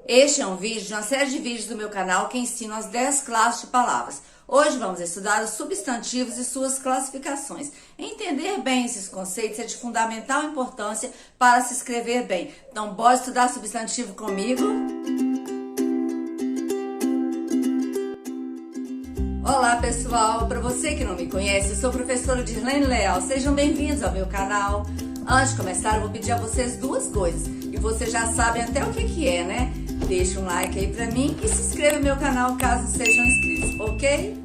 Este é um vídeo de uma série de vídeos do meu canal que ensinam as 10 classes de palavras. Hoje vamos estudar os substantivos e suas classificações. Entender bem esses conceitos é de fundamental importância para se escrever bem. Então, bora estudar substantivo comigo? Olá pessoal, para você que não me conhece, eu sou a professora Dirlene Leal. Sejam bem-vindos ao meu canal. Antes de começar, eu vou pedir a vocês duas coisas. E vocês já sabem até o que é, né? Deixa um like aí pra mim e se inscreva no meu canal caso sejam inscritos, ok?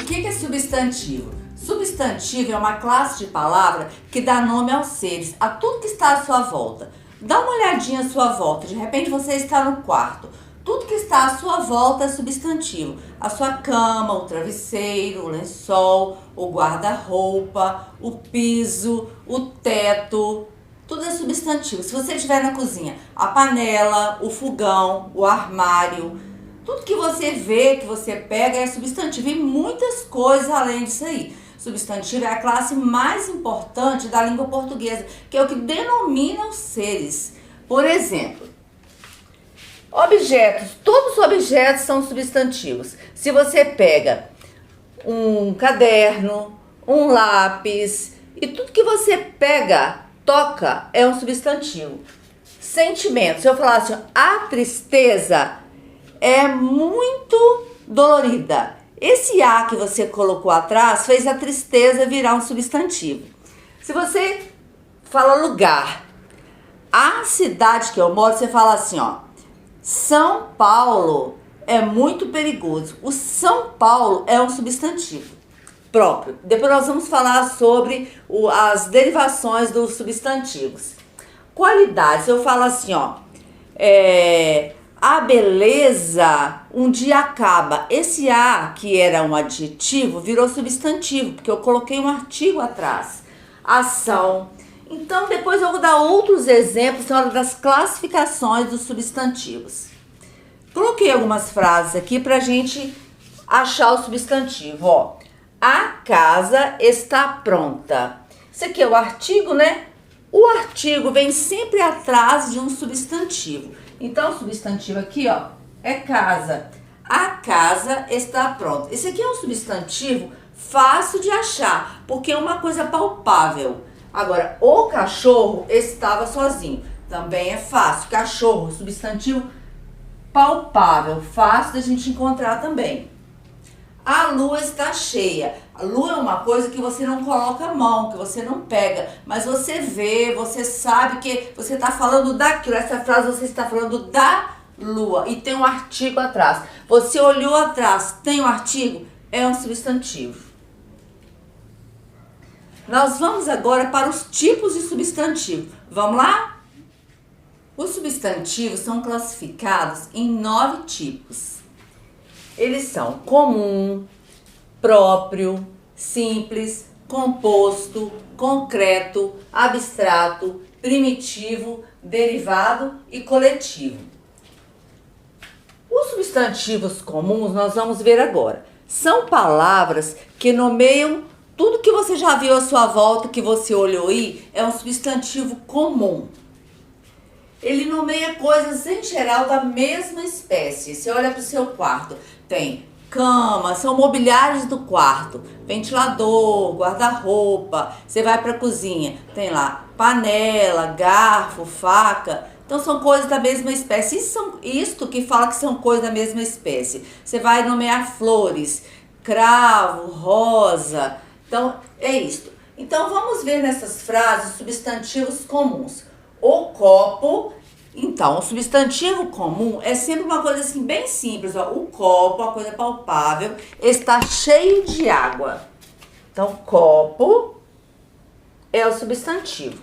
O que é substantivo? Substantivo é uma classe de palavra que dá nome aos seres, a tudo que está à sua volta. Dá uma olhadinha à sua volta, de repente você está no quarto. Tudo que está à sua volta é substantivo. A sua cama, o travesseiro, o lençol, o guarda-roupa, o piso, o teto, tudo é substantivo. Se você estiver na cozinha, a panela, o fogão, o armário, tudo que você vê, que você pega é substantivo e muitas coisas além disso aí. Substantivo é a classe mais importante da língua portuguesa, que é o que denomina os seres. Por exemplo, objetos, todos os objetos são substantivos. Se você pega um caderno, um lápis e tudo que você pega, toca, é um substantivo. Sentimento, se eu falar assim, a tristeza é muito dolorida. Esse A que você colocou atrás fez a tristeza virar um substantivo. Se você fala lugar, a cidade que eu moro, você fala assim, ó, São Paulo é muito perigoso. O São Paulo é um substantivo próprio. Depois nós vamos falar sobre as derivações dos substantivos. Qualidades, eu falo assim, ó, a beleza um dia acaba. Esse A, que era um adjetivo, virou substantivo, porque eu coloquei um artigo atrás. Ação. Então, depois eu vou dar outros exemplos na hora das classificações dos substantivos. Coloquei algumas frases aqui pra gente achar o substantivo, ó. A casa está pronta. Isso aqui é o artigo, né? O artigo vem sempre atrás de um substantivo. Então, o substantivo aqui, ó, é casa. A casa está pronta. Esse aqui é um substantivo fácil de achar, porque é uma coisa palpável. Agora, o cachorro estava sozinho. Também é fácil. Cachorro, substantivo palpável, fácil da gente encontrar também. A lua está cheia. A lua é uma coisa que você não coloca a mão, que você não pega, mas você vê, você sabe que você está falando daquilo. Essa frase você está falando da lua e tem um artigo atrás. Você olhou atrás, tem um artigo, é um substantivo. Nós vamos agora para os tipos de substantivo. Vamos lá? Os substantivos são classificados em 9 tipos. Eles são comum, próprio, simples, composto, concreto, abstrato, primitivo, derivado e coletivo. Os substantivos comuns nós vamos ver agora. São palavras que nomeiam tudo que você já viu à sua volta, que você olhou aí, é um substantivo comum. Ele nomeia coisas em geral da mesma espécie. Você olha para o seu quarto, tem cama, são mobiliários do quarto, ventilador, guarda-roupa. Você vai para a cozinha, tem lá panela, garfo, faca. Então são coisas da mesma espécie. Isto que fala que são coisas da mesma espécie. Você vai nomear flores, cravo, rosa. Então é isto. Então vamos ver nessas frases substantivos comuns. O copo, então, o substantivo comum é sempre uma coisa assim bem simples, ó. O copo, a coisa palpável, está cheio de água. Então, copo é o substantivo.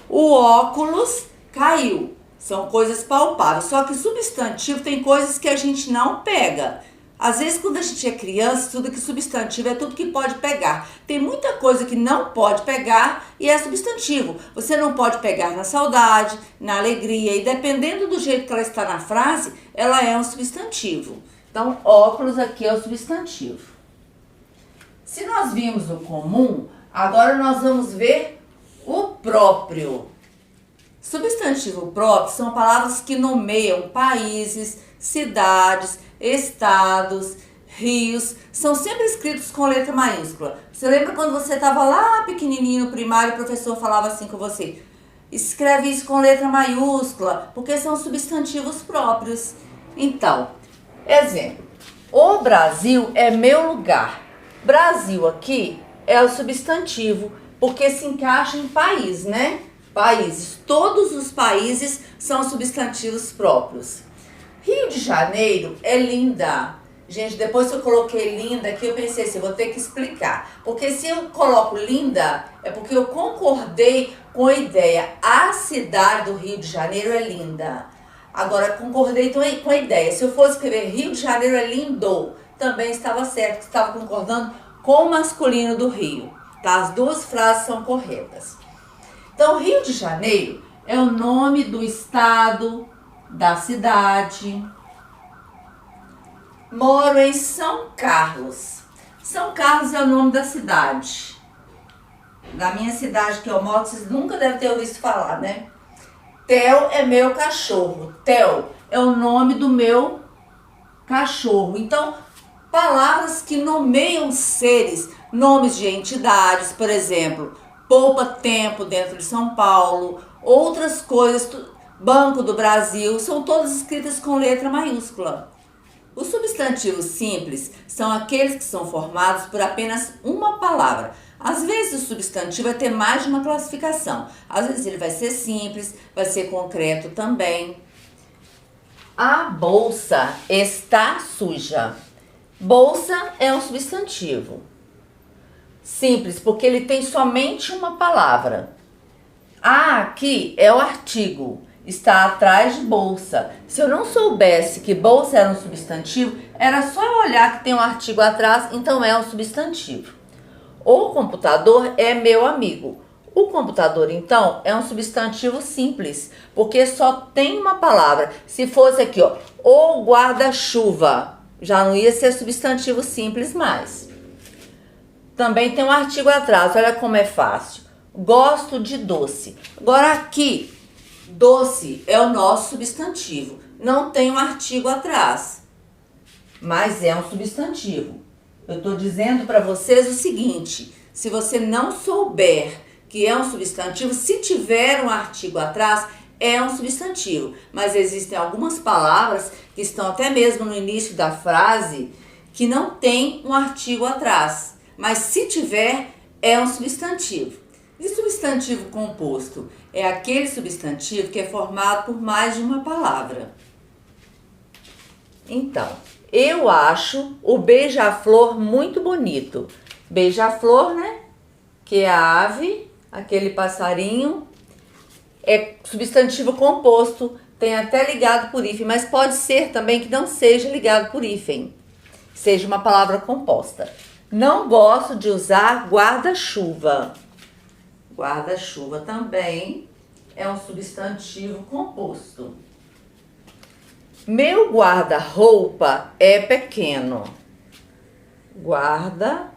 O óculos caiu, são coisas palpáveis. Só que substantivo tem coisas que a gente não pega. Às vezes, quando a gente é criança, tudo que substantivo é tudo que pode pegar. Tem muita coisa que não pode pegar e é substantivo. Você não pode pegar na saudade, na alegria. E dependendo do jeito que ela está na frase, ela é um substantivo. Então, óculos aqui é o substantivo. Se nós vimos o comum, agora nós vamos ver o próprio. Substantivo próprio são palavras que nomeiam países, cidades, estados, rios. São sempre escritos com letra maiúscula. Você lembra quando você estava lá pequenininho no primário, o professor falava assim com você? Escreve isso com letra maiúscula, porque são substantivos próprios. Então, exemplo. O Brasil é meu lugar. Brasil aqui é o substantivo, porque se encaixa em país, né? Países. Todos os países são substantivos próprios. Rio de Janeiro é linda. Gente, depois que eu coloquei linda aqui, eu pensei assim, vou ter que explicar. Porque se eu coloco linda, é porque eu concordei com a ideia. A cidade do Rio de Janeiro é linda. Agora, concordei com a ideia. Se eu fosse escrever Rio de Janeiro é lindo, também estava certo, estava concordando com o masculino do Rio. Tá? As duas frases são corretas. Então, Rio de Janeiro é o nome do estado, da cidade. Moro em São Carlos. São Carlos é o nome da cidade. Da minha cidade que eu moro, vocês nunca devem ter ouvido falar, né? Theo é meu cachorro. Theo é o nome do meu cachorro. Então, palavras que nomeiam seres, nomes de entidades, por exemplo, Poupa Tempo dentro de São Paulo, outras coisas, Banco do Brasil, são todas escritas com letra maiúscula. Os substantivos simples são aqueles que são formados por apenas uma palavra. Às vezes o substantivo vai ter mais de uma classificação. Às vezes ele vai ser simples, vai ser concreto também. A bolsa está suja. Bolsa é um substantivo simples, porque ele tem somente uma palavra. A aqui é o artigo, está atrás de bolsa. Se eu não soubesse que bolsa era um substantivo, era só eu olhar que tem um artigo atrás, então é um substantivo. O computador é meu amigo. O computador, então, é um substantivo simples, porque só tem uma palavra. Se fosse aqui, ó, o guarda-chuva, já não ia ser substantivo simples mais. Também tem um artigo atrás, olha como é fácil. Gosto de doce. Agora aqui, doce é o nosso substantivo. Não tem um artigo atrás, mas é um substantivo. Eu estou dizendo para vocês o seguinte, se você não souber que é um substantivo, se tiver um artigo atrás, é um substantivo. Mas existem algumas palavras que estão até mesmo no início da frase que não tem um artigo atrás. Mas se tiver, é um substantivo. E substantivo composto é aquele substantivo que é formado por mais de uma palavra. Então, eu acho o beija-flor muito bonito. Beija-flor, né? Que é a ave, aquele passarinho. É substantivo composto, tem até ligado por hífen, mas pode ser também que não seja ligado por hífen. Seja uma palavra composta. Não gosto de usar guarda-chuva. Guarda-chuva também é um substantivo composto. Meu guarda-roupa é pequeno. Guarda-roupa.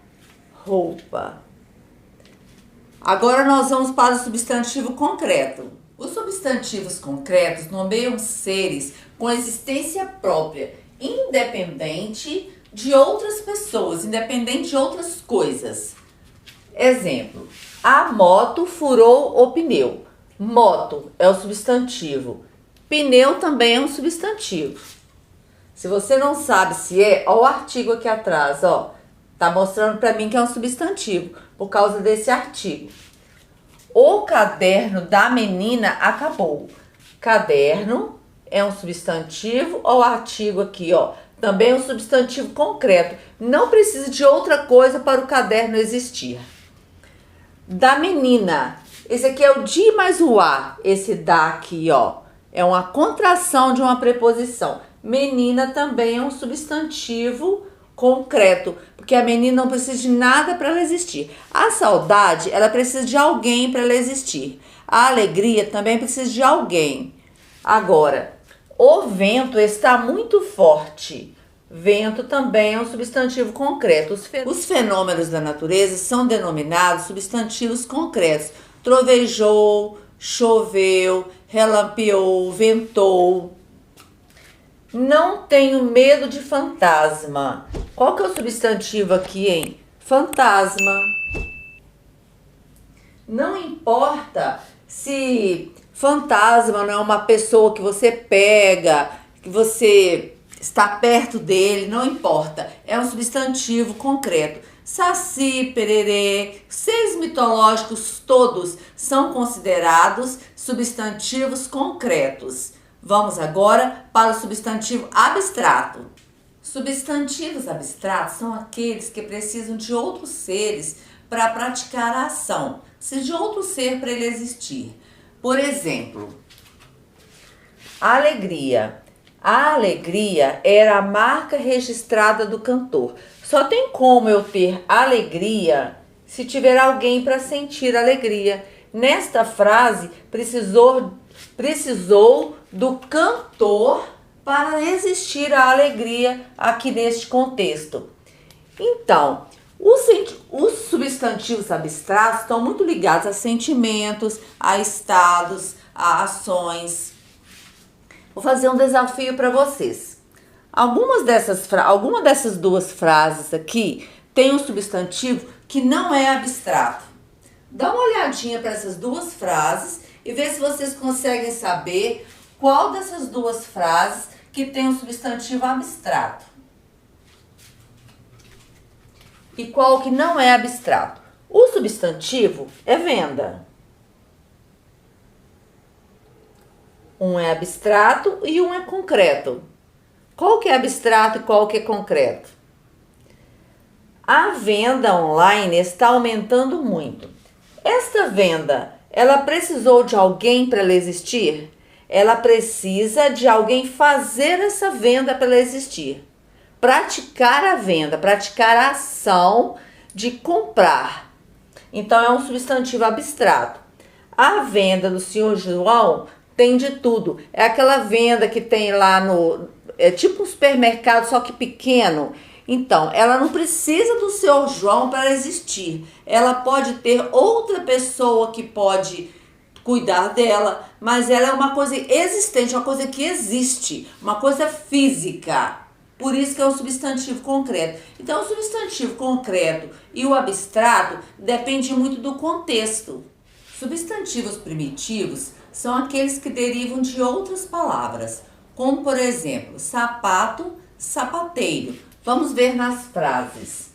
Agora nós vamos para o substantivo concreto. Os substantivos concretos nomeiam seres com existência própria, independente de outras pessoas, independente de outras coisas. Exemplo, a moto furou o pneu. Moto é o substantivo. Pneu também é um substantivo. Se você não sabe se é, ó o artigo aqui atrás, ó. Tá mostrando para mim que é um substantivo, por causa desse artigo. O caderno da menina acabou. Caderno é um substantivo, ó o artigo aqui, ó. Também é um substantivo concreto. Não precisa de outra coisa para o caderno existir. Da menina. Esse aqui é o de mais o a. Esse da aqui, ó. É uma contração de uma preposição. Menina também é um substantivo concreto, porque a menina não precisa de nada para ela existir. A saudade, ela precisa de alguém para ela existir. A alegria também precisa de alguém. Agora, o vento está muito forte. Vento também é um substantivo concreto. Os fenômenos da natureza são denominados substantivos concretos. Trovejou, choveu, relampeou, ventou. Não tenho medo de fantasma. Qual que é o substantivo aqui, hein? Fantasma. Não importa se fantasma não é uma pessoa que você pega, que você está perto dele, não importa. É um substantivo concreto. Saci, pererê, seres mitológicos todos são considerados substantivos concretos. Vamos agora para o substantivo abstrato. Substantivos abstratos são aqueles que precisam de outros seres para praticar a ação. Precisa de outro ser para ele existir. Por exemplo, alegria. A alegria era a marca registrada do cantor. Só tem como eu ter alegria se tiver alguém para sentir alegria. Nesta frase, precisou do cantor para existir a alegria aqui neste contexto. Então, os substantivos abstratos estão muito ligados a sentimentos, a estados, a ações. Vou fazer um desafio para vocês. Algumas dessas duas frases aqui tem um substantivo que não é abstrato. Dá uma olhadinha para essas duas frases e vê se vocês conseguem saber qual dessas duas frases que tem um substantivo abstrato e qual que não é abstrato. O substantivo é venda. Um é abstrato e um é concreto. Qual que é abstrato e qual que é concreto? A venda online está aumentando muito. Esta venda, ela precisou de alguém para ela existir? Ela precisa de alguém fazer essa venda para ela existir. Praticar a venda, praticar a ação de comprar. Então, é um substantivo abstrato. A venda do Senhor João tem de tudo. É aquela venda que tem lá é tipo um supermercado, só que pequeno. Então, ela não precisa do Senhor João para existir. Ela pode ter outra pessoa que pode cuidar dela, mas ela é uma coisa existente, uma coisa que existe, uma coisa física. Por isso que é um substantivo concreto. Então, o substantivo concreto e o abstrato depende muito do contexto. Substantivos primitivos são aqueles que derivam de outras palavras, como, por exemplo, sapato, sapateiro. Vamos ver nas frases.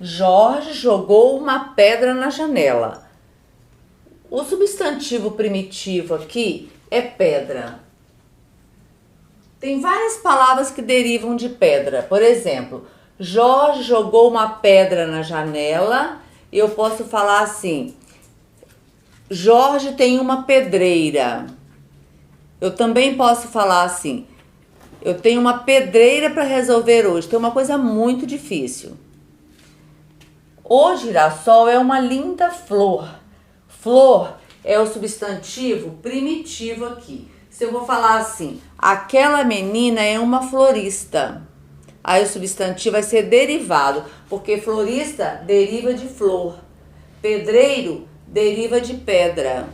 Jorge jogou uma pedra na janela. O substantivo primitivo aqui é pedra. Tem várias palavras que derivam de pedra. Por exemplo, Jorge jogou uma pedra na janela. Eu posso falar assim: Jorge tem uma pedreira. Eu também posso falar assim: eu tenho uma pedreira para resolver hoje. Tem uma coisa muito difícil. O girassol é uma linda flor. Flor é o substantivo primitivo aqui. Se eu vou falar assim, aquela menina é uma florista, aí o substantivo vai ser derivado, porque florista deriva de flor, pedreiro deriva de pedra.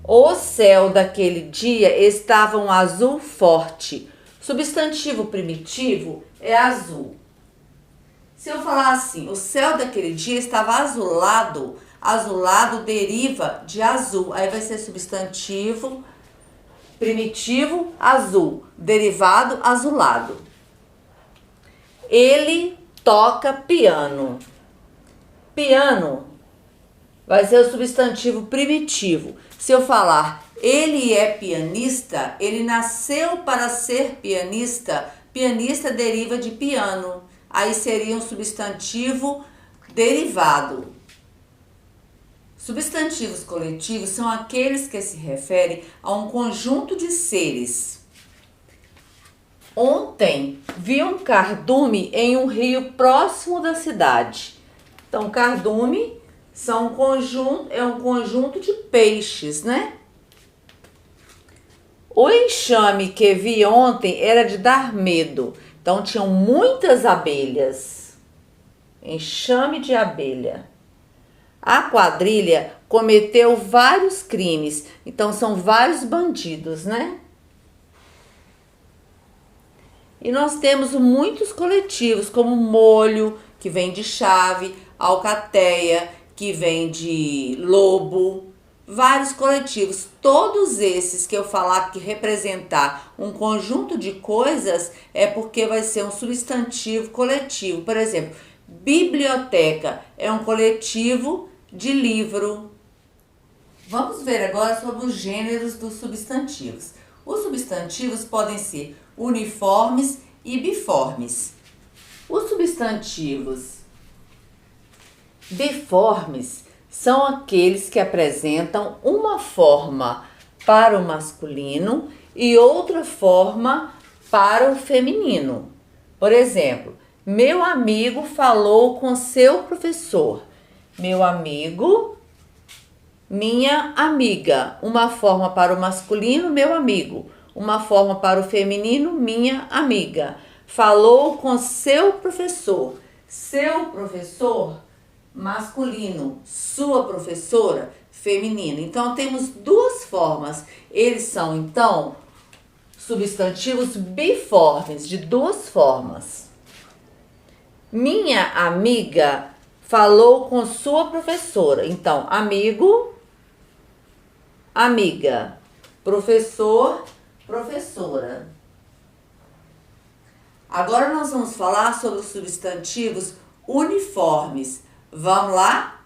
O céu daquele dia estava um azul forte. Substantivo primitivo é azul. Se eu falar assim, o céu daquele dia estava azulado, azulado deriva de azul. Aí vai ser substantivo primitivo azul, derivado azulado. Ele toca piano. Piano vai ser o substantivo primitivo. Se eu falar ele é pianista, ele nasceu para ser pianista, pianista deriva de piano. Aí seria um substantivo derivado. Substantivos coletivos são aqueles que se referem a um conjunto de seres. Ontem vi um cardume em um rio próximo da cidade. Então, cardume é um conjunto de peixes, né? O enxame que vi ontem era de dar medo. Então, tinham muitas abelhas. Enxame de abelha. A quadrilha cometeu vários crimes, então são vários bandidos, né? E nós temos muitos coletivos, como molho, que vem de chave, alcateia, que vem de lobo, vários coletivos. Todos esses que eu falar que representar um conjunto de coisas é porque vai ser um substantivo coletivo. Por exemplo, biblioteca é um coletivo de livro. Vamos ver agora sobre os gêneros dos substantivos. Os substantivos podem ser uniformes e biformes. Os substantivos biformes são aqueles que apresentam uma forma para o masculino e outra forma para o feminino. Por exemplo, meu amigo falou com seu professor. Meu amigo, minha amiga. Uma forma para o masculino, meu amigo. Uma forma para o feminino, minha amiga. Falou com seu professor. Seu professor, masculino. Sua professora, feminina. Então, temos duas formas. Eles são, então, substantivos biformes, de duas formas. Minha amiga falou com sua professora. Então, amigo, amiga. Professor, professora. Agora nós vamos falar sobre os substantivos uniformes. Vamos lá?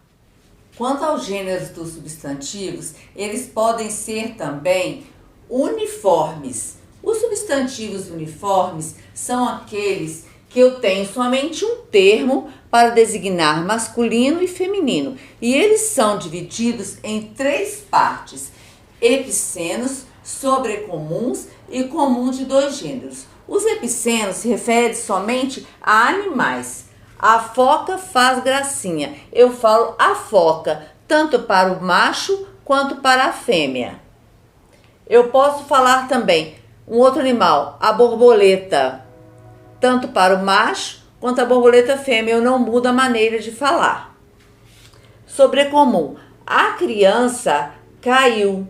Quanto aos gêneros dos substantivos, eles podem ser também uniformes. Os substantivos uniformes são aqueles que eu tenho somente um termo para designar masculino e feminino. E eles são divididos em três partes: epicenos, sobrecomuns e comum de dois gêneros. Os epicenos se referem somente a animais. A foca faz gracinha. Eu falo a foca, tanto para o macho quanto para a fêmea. Eu posso falar também um outro animal, a borboleta, tanto para o macho quanto a borboleta fêmea. Eu não mudo a maneira de falar. Sobrecomum. A criança caiu.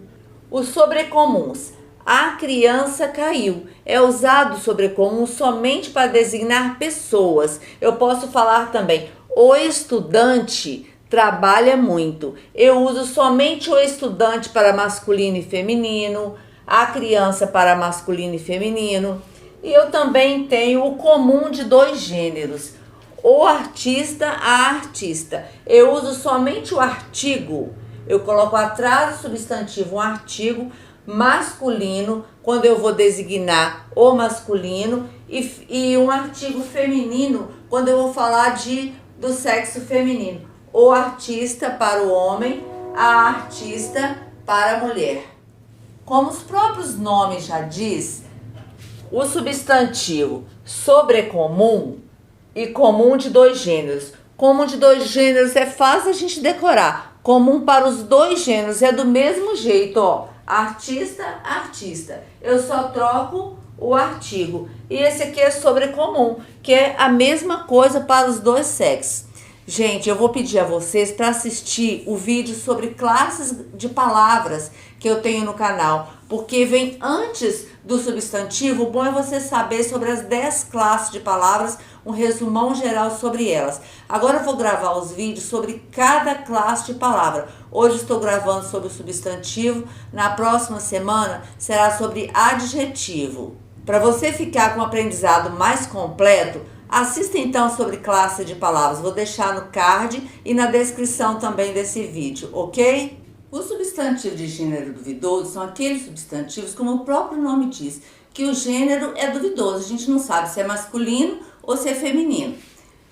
Os sobrecomuns. A criança caiu. É usado o sobrecomum somente para designar pessoas. Eu posso falar também o estudante trabalha muito. Eu uso somente o estudante para masculino e feminino, a criança para masculino e feminino. E eu também tenho o comum de dois gêneros, o artista, a artista. Eu uso somente o artigo. Eu coloco atrás do substantivo um artigo masculino quando eu vou designar o masculino e um artigo feminino quando eu vou falar do sexo feminino. O artista para o homem, a artista para a mulher. Como os próprios nomes já diz, o substantivo sobrecomum e comum de dois gêneros. Comum de dois gêneros é fácil a gente decorar. Comum para os dois gêneros é do mesmo jeito, ó. Artista, artista. Eu só troco o artigo. E esse aqui é sobrecomum, que é a mesma coisa para os dois sexos. Gente, eu vou pedir a vocês para assistir o vídeo sobre classes de palavras que eu tenho no canal, porque vem antes do substantivo. O bom é você saber sobre as 10 classes de palavras, um resumão geral sobre elas. Agora eu vou gravar os vídeos sobre cada classe de palavra. Hoje estou gravando sobre o substantivo, na próxima semana será sobre adjetivo. Para você ficar com um aprendizado mais completo, assista então sobre classe de palavras. Vou deixar no card e na descrição também desse vídeo, ok? Os substantivos de gênero duvidoso são aqueles substantivos, como o próprio nome diz, que o gênero é duvidoso. A gente não sabe se é masculino ou se é feminino.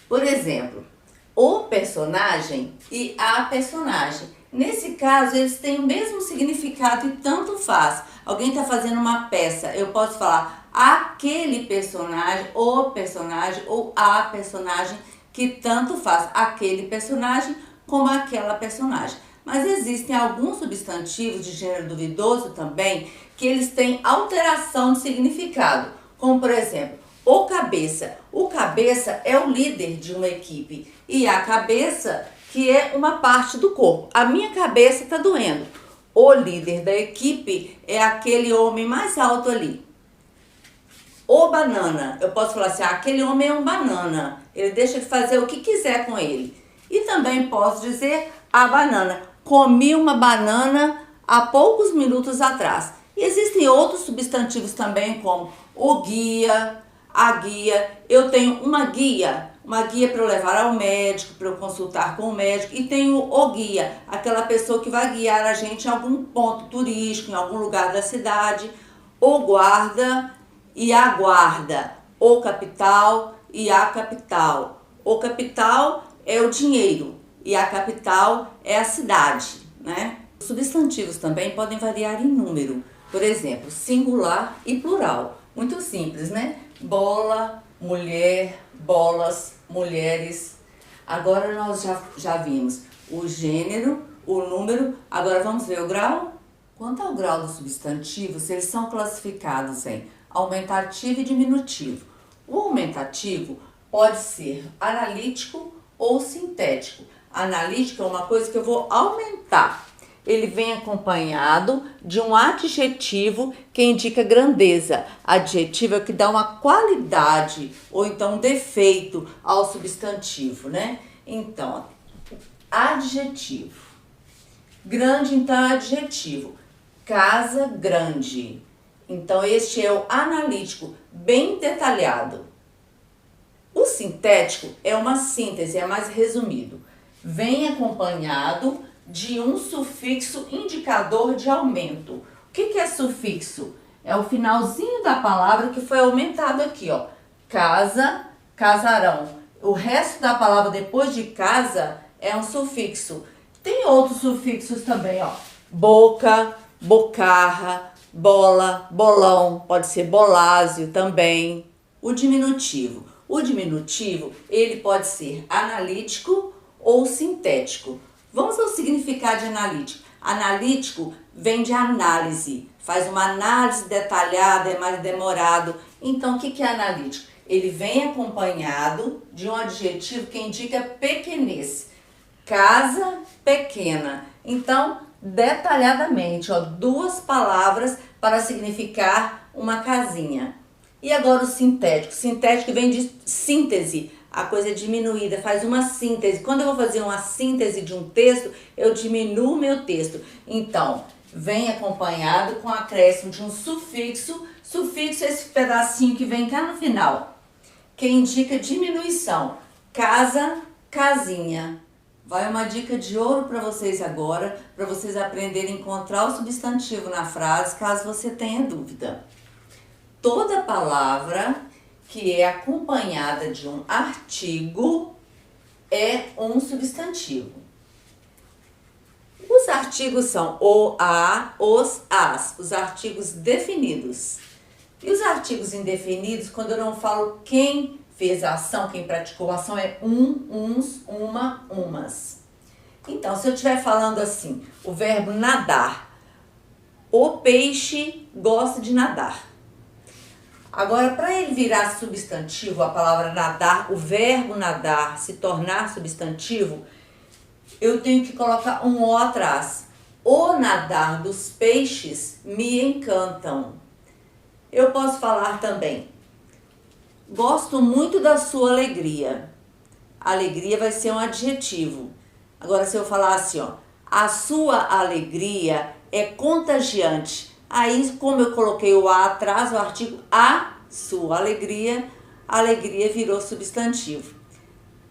Por exemplo, o personagem e a personagem. Nesse caso, eles têm o mesmo significado e tanto faz. Alguém está fazendo uma peça, eu posso falar aquele personagem, o personagem ou a personagem, que tanto faz aquele personagem como aquela personagem. Mas existem alguns substantivos de gênero duvidoso também que eles têm alteração de significado, como por exemplo, o cabeça. O cabeça é o líder de uma equipe e a cabeça, que é uma parte do corpo. A minha cabeça está doendo. O líder da equipe é aquele homem mais alto ali. O banana, eu posso falar assim, aquele homem é um banana. Ele deixa de fazer o que quiser com ele. E também posso dizer a banana. Comi uma banana há poucos minutos atrás. E existem outros substantivos também, como o guia, a guia. Eu tenho uma guia para eu levar ao médico, para eu consultar com o médico. E tenho o guia, aquela pessoa que vai guiar a gente em algum ponto turístico, em algum lugar da cidade. O guarda e a guarda. O capital e a capital. O capital é o dinheiro e a capital é a cidade, né? Os substantivos também podem variar em número. Por exemplo, singular e plural. Muito simples, né? Bola, mulher, bolas, mulheres. Agora nós já vimos o gênero, o número. Agora vamos ver o grau? Quanto ao grau dos substantivos, eles são classificados em aumentativo e diminutivo. O aumentativo pode ser analítico ou sintético. Analítico é uma coisa que eu vou aumentar. Ele vem acompanhado de um adjetivo que indica grandeza. Adjetivo é o que dá uma qualidade ou então um defeito ao substantivo, né? Então, adjetivo. Grande, então, é adjetivo. Casa grande. Então, este é o analítico, bem detalhado. O sintético é uma síntese, é mais resumido. Vem acompanhado de um sufixo indicador de aumento. O que é sufixo? É o finalzinho da palavra que foi aumentado aqui, ó. Casa, casarão. O resto da palavra depois de casa é um sufixo. Tem outros sufixos também, ó. Boca, bocarra, bola, bolão, pode ser bolásio também. O diminutivo. O diminutivo, ele pode ser analítico ou sintético. Vamos ao significado de analítico. Analítico vem de análise, faz uma análise detalhada, é mais demorado. Então, o que é analítico? Ele vem acompanhado de um adjetivo que indica pequenez. Casa pequena. Então, detalhadamente, ó, 2 palavras para significar uma casinha. E agora o sintético. Sintético vem de síntese, a coisa é diminuída, faz uma síntese. Quando eu vou fazer uma síntese de um texto, eu diminuo o meu texto. Então, vem acompanhado com o acréscimo de um sufixo. Sufixo é esse pedacinho que vem cá no final, que indica diminuição. Casa, casinha. Vai uma dica de ouro para vocês agora, para vocês aprenderem a encontrar o substantivo na frase, caso você tenha dúvida. Toda palavra que é acompanhada de um artigo é um substantivo. Os artigos são o, a, os, as, os artigos definidos. E os artigos indefinidos, quando eu não falo quem fez a ação, quem praticou a ação, é um, uns, uma, umas. Então, se eu estiver falando assim, o verbo nadar, o peixe gosta de nadar. Agora, para ele virar substantivo, a palavra nadar, o verbo nadar se tornar substantivo, eu tenho que colocar um o atrás. O nadar dos peixes me encantam. Eu posso falar também, gosto muito da sua alegria. Alegria vai ser um adjetivo. Agora, se eu falar assim, ó, a sua alegria é contagiante. Aí, como eu coloquei o a atrás, o artigo a sua alegria, a alegria virou substantivo.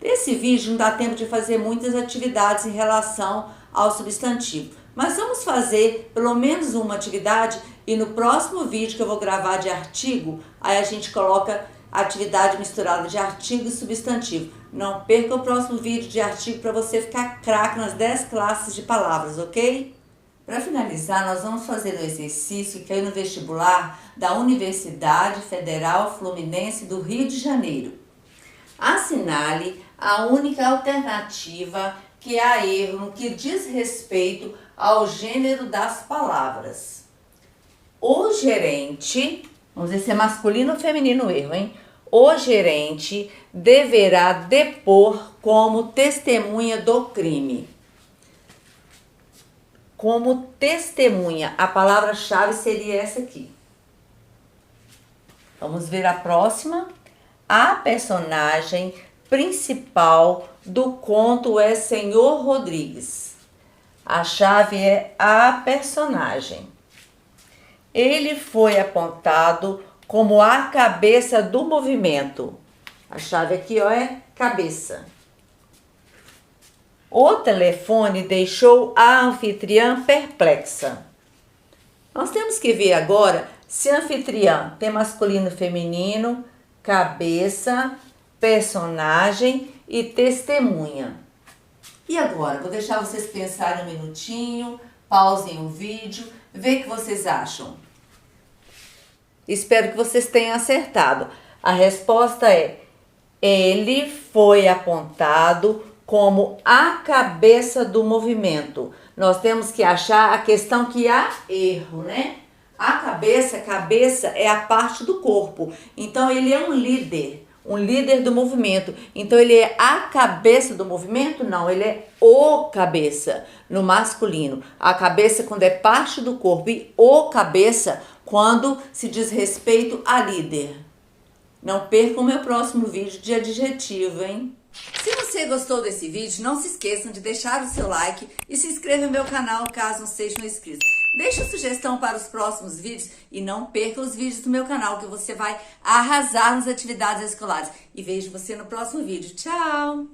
Nesse vídeo não dá tempo de fazer muitas atividades em relação ao substantivo, mas vamos fazer pelo menos uma atividade e no próximo vídeo que eu vou gravar de artigo, aí a gente coloca atividade misturada de artigo e substantivo. Não perca o próximo vídeo de artigo para você ficar craque nas 10 classes de palavras, ok? Para finalizar, nós vamos fazer o exercício que caiu no vestibular da Universidade Federal Fluminense do Rio de Janeiro. Assinale a única alternativa que há erro no que diz respeito ao gênero das palavras. O gerente, vamos ver se é masculino ou feminino o erro, hein? o gerente deverá depor como testemunha do crime. Como testemunha, a palavra-chave seria essa aqui. Vamos ver a próxima. A personagem principal do conto é Senhor Rodrigues. A chave é a personagem. Ele foi apontado como a cabeça do movimento. A chave aqui, ó, é cabeça. O telefone deixou a anfitriã perplexa. Nós temos que ver agora se anfitriã tem masculino e feminino, cabeça, personagem e testemunha. E agora? Vou deixar vocês pensarem um minutinho, pausem o vídeo, vê o que vocês acham. Espero que vocês tenham acertado. A resposta é: ele foi apontado como a cabeça do movimento. Nós temos que achar a questão que há erro, né? A cabeça é a parte do corpo. Então ele é um líder do movimento. Então ele é a cabeça do movimento? Não, ele é o cabeça no masculino. A cabeça quando é parte do corpo e o cabeça quando se diz respeito a líder. Não percam o meu próximo vídeo de adjetivo, hein? Se você gostou desse vídeo, não se esqueçam de deixar o seu like e se inscreva no meu canal caso não sejam inscritos. Deixe a sugestão para os próximos vídeos e não perca os vídeos do meu canal que você vai arrasar nas atividades escolares. E vejo você no próximo vídeo. Tchau!